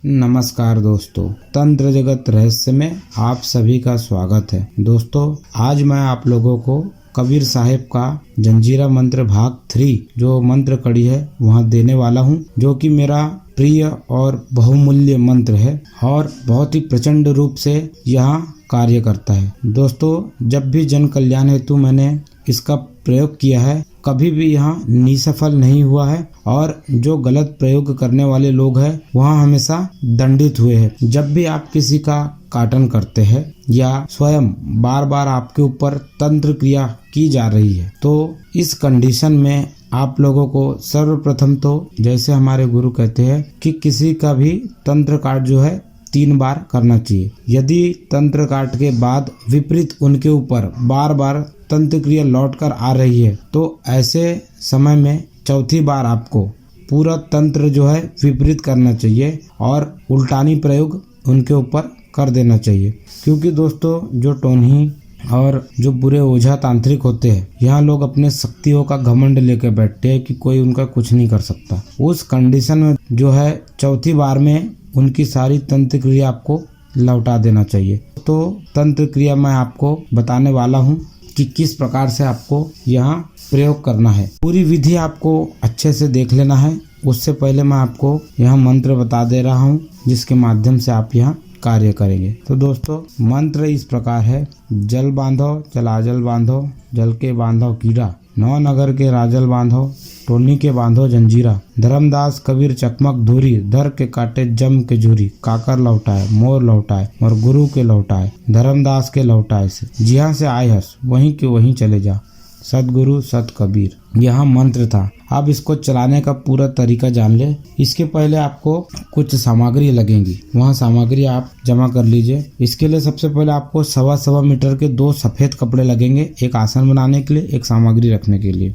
नमस्कार दोस्तों, तंत्र जगत रहस्य में आप सभी का स्वागत है। दोस्तों, आज मैं आप लोगों को कबीर साहिब का जंजीरा मंत्र भाग 3 जो मंत्र कड़ी है वहाँ देने वाला हूँ, जो कि मेरा प्रिय और बहुमूल्य मंत्र है और बहुत ही प्रचंड रूप से यहाँ कार्य करता है। दोस्तों, जब भी जन कल्याण हेतु मैंने इसका प्रयोग किया है, कभी भी यहाँ निसफल नहीं हुआ है और जो गलत प्रयोग करने वाले लोग हैं वहाँ हमेशा दंडित हुए हैं। जब भी आप किसी का काटन करते हैं या स्वयं बार बार आपके ऊपर तंत्र क्रिया की जा रही है, तो इस कंडीशन में आप लोगों को सर्वप्रथम तो जैसे हमारे गुरु कहते हैं कि किसी का भी तंत्र काट जो है 3 बार करना चाहिए। यदि तंत्र काट के बाद विपरीत उनके ऊपर बार बार तंत्र क्रिया लौट कर आ रही है, तो ऐसे समय में चौथी बार आपको पूरा तंत्र जो है विपरीत करना चाहिए और उल्टानी प्रयोग उनके ऊपर कर देना चाहिए। क्योंकि दोस्तों, जो टोनही और जो बुरे ओझा तांत्रिक होते हैं, यहाँ लोग अपने शक्तियों का घमंड लेकर बैठते हैं कि कोई उनका कुछ नहीं कर सकता। उस कंडीशन में जो है चौथी बार में उनकी सारी तंत्र क्रिया आपको लौटा देना चाहिए। तो तंत्र क्रिया मैं आपको बताने वाला हूँ कि किस प्रकार से आपको यहाँ प्रयोग करना है। पूरी विधि आपको अच्छे से देख लेना है। उससे पहले मैं आपको यहाँ मंत्र बता दे रहा हूँ जिसके माध्यम से आप यहाँ कार्य करेंगे। तो दोस्तों, मंत्र इस प्रकार है। जल बांधो चलाजल बांधो, जल के बांधो कीड़ा, 9 नगर के राजल बांधो, टोनी के बांधो जंजीरा, धर्मदास कबीर चकमक धूरी, धर के काटे जम के झूरी, काकर लौटाए मोर लौटाए और गुरु के लौटाए, धर्मदास के लौटाए से, जिहाँ से आए हस वहीं के वहीं चले जा, सतगुरु सत कबीर। यहाँ मंत्र था। अब इसको चलाने का पूरा तरीका जान ले। इसके पहले आपको कुछ सामग्री लगेंगी, वहाँ सामग्री आप जमा कर लीजिए। इसके लिए सबसे पहले आपको 1.25 मीटर के 2 सफ़ेद कपड़े लगेंगे, एक आसन बनाने के लिए, एक सामग्री रखने के लिए।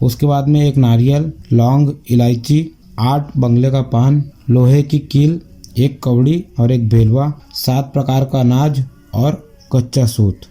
उसके बाद में एक नारियल, लौंग, इलायची, 8 बंगले का पान, लोहे की कील, 1 कवड़ी और 1 भेलवा, 7 प्रकार का अनाज और कच्चा सूत।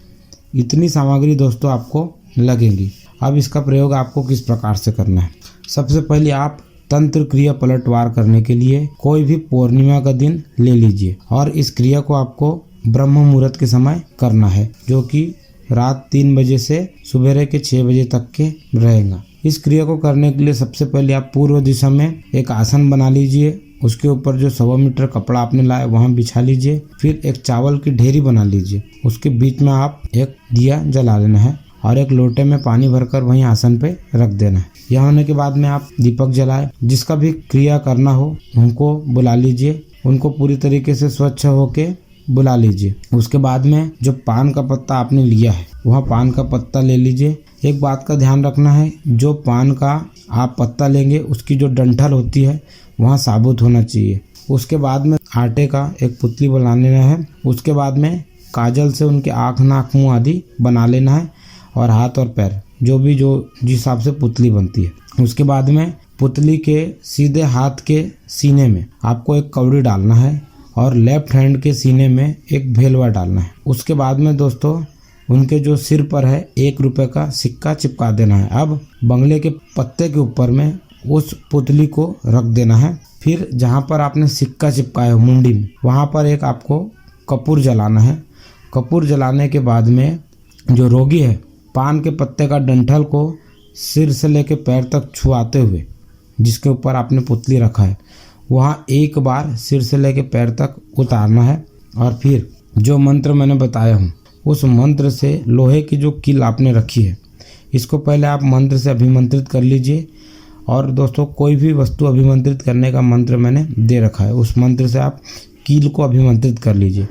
इतनी सामग्री दोस्तों आपको लगेंगी। अब इसका प्रयोग आपको किस प्रकार से करना है। सबसे पहले आप तंत्र क्रिया पलटवार करने के लिए कोई भी पूर्णिमा का दिन ले लीजिए और इस क्रिया को आपको ब्रह्म मुहूर्त के समय करना है, जो कि रात 3 बजे से सुबह के 6 बजे तक के रहेगा। इस क्रिया को करने के लिए सबसे पहले आप पूर्व दिशा में एक आसन बना लीजिए। उसके ऊपर जो 1.25 मीटर कपड़ा आपने लाया वहाँ बिछा लीजिए। फिर एक चावल की ढेरी बना लीजिए। उसके बीच में आप एक दिया जला लेना है और एक लोटे में पानी भरकर वहीं आसन पे रख देना है। यह होने के बाद में आप दीपक जलाए। जिसका भी क्रिया करना हो उनको बुला लीजिए। उनको पूरी तरीके से स्वच्छ होके बुला लीजिए। उसके बाद में जो पान का पत्ता आपने लिया है वह पान का पत्ता ले लीजिए। एक बात का ध्यान रखना है, जो पान का आप पत्ता लेंगे उसकी जो डंठल होती है वहाँ साबुत होना चाहिए। उसके बाद में आटे का एक पुतली बना लेना है। उसके बाद में काजल से उनके आँख नाक मुँह आदि बना लेना है और हाथ और पैर जो जिस हिसाब से पुतली बनती है। उसके बाद में पुतली के सीधे हाथ के सीने में आपको एक कवड़ी डालना है और लेफ्ट हैंड के सीने में एक भेलवा डालना है। उसके बाद में दोस्तों उनके जो सिर पर है 1 रुपए का सिक्का चिपका देना है। अब बंगले के पत्ते के ऊपर में उस पुतली को रख देना है। फिर जहाँ पर आपने सिक्का चिपकाया है मुंडी में, वहाँ पर एक आपको कपूर जलाना है। कपूर जलाने के बाद में जो रोगी है, पान के पत्ते का डंठल को सिर से लेकर पैर तक छुआते हुए जिसके ऊपर आपने पुतली रखा है वहाँ एक बार सिर से लेकर पैर तक उतारना है। और फिर जो मंत्र मैंने बताया हूँ उस मंत्र से लोहे की जो कील आपने रखी है इसको पहले आप मंत्र से अभिमंत्रित कर लीजिए। और दोस्तों, कोई भी वस्तु अभिमंत्रित करने का मंत्र मैंने दे रखा है, उस मंत्र से आप कील को अभिमंत्रित कर लीजिए।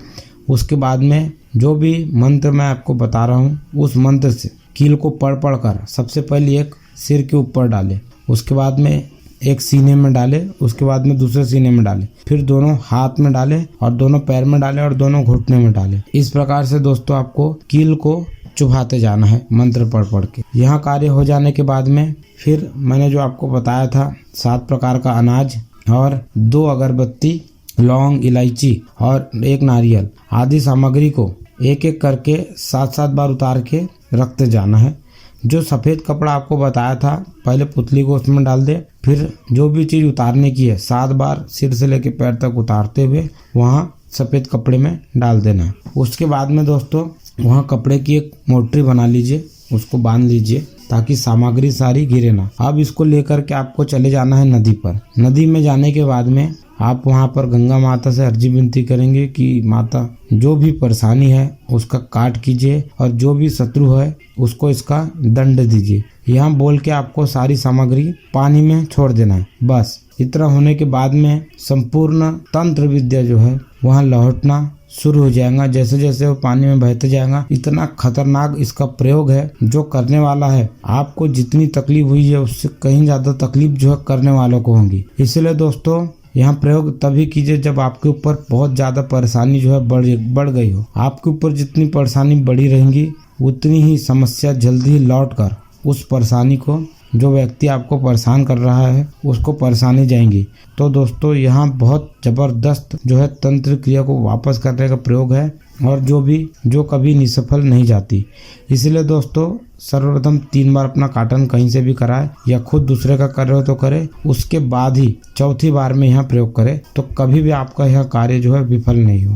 उसके बाद में जो भी मंत्र मैं आपको बता रहा हूँ उस मंत्र से कील को पढ़ कर सबसे पहले एक सिर के ऊपर डालें, उसके बाद में एक सीने में डालें, उसके बाद में दूसरे सीने में डालें, फिर दोनों हाथ में डालें और दोनों पैर में डालें और दोनों घुटने में डालें। इस प्रकार से दोस्तों आपको कील को चुभाते जाना है मंत्र पढ़ के। यहाँ कार्य हो जाने के बाद में फिर मैंने जो आपको बताया था 7 प्रकार का अनाज और 2 अगरबत्ती, लौंग, इलायची और 1 नारियल आदि सामग्री को एक एक करके 7-7 बार उतार के रखते जाना है। जो सफ़ेद कपड़ा आपको बताया था, पहले पुतली को उसमें डाल दे, फिर जो भी चीज़ उतारने की है 7 बार सिर से लेकर पैर तक उतारते हुए वहाँ सफ़ेद कपड़े में डाल देना। उसके बाद में दोस्तों वहाँ कपड़े की एक मोटरी बना लीजिए, उसको बांध लीजिए ताकि सामग्री सारी गिरे ना। अब इसको लेकर के आपको चले जाना है नदी पर। नदी में जाने के बाद में आप वहाँ पर गंगा माता से अर्जी विनती करेंगे कि माता जो भी परेशानी है उसका काट कीजिए और जो भी शत्रु है उसको इसका दंड दीजिए। यहाँ बोल के आपको सारी सामग्री पानी में छोड़ देना है। बस इतना होने के बाद में संपूर्ण तंत्र विद्या जो है वहाँ लौटना शुरू हो जाएगा। जैसे जैसे वो पानी में बहते जाएगा, इतना खतरनाक इसका प्रयोग है जो करने वाला है। आपको जितनी तकलीफ हुई है उससे कहीं ज्यादा तकलीफ जो है करने वालों को होगी। इसलिए दोस्तों यहाँ प्रयोग तभी कीजिए जब आपके ऊपर बहुत ज्यादा परेशानी जो है बढ़ गई हो। आपके ऊपर जितनी परेशानी बढ़ी रहेंगी उतनी ही समस्या जल्दी लौट कर उस परेशानी को, जो व्यक्ति आपको परेशान कर रहा है उसको परेशानी जाएंगी। तो दोस्तों यहाँ बहुत जबरदस्त जो है तंत्र क्रिया को वापस करने का प्रयोग है और जो कभी निसफल नहीं जाती। इसलिए दोस्तों सर्वप्रथम 3 बार अपना काटन कहीं से भी कराए या खुद दूसरे का कर रहे हो तो करे, उसके बाद ही चौथी बार में यहाँ प्रयोग करे, तो कभी भी आपका यह कार्य जो है विफल नहीं हो।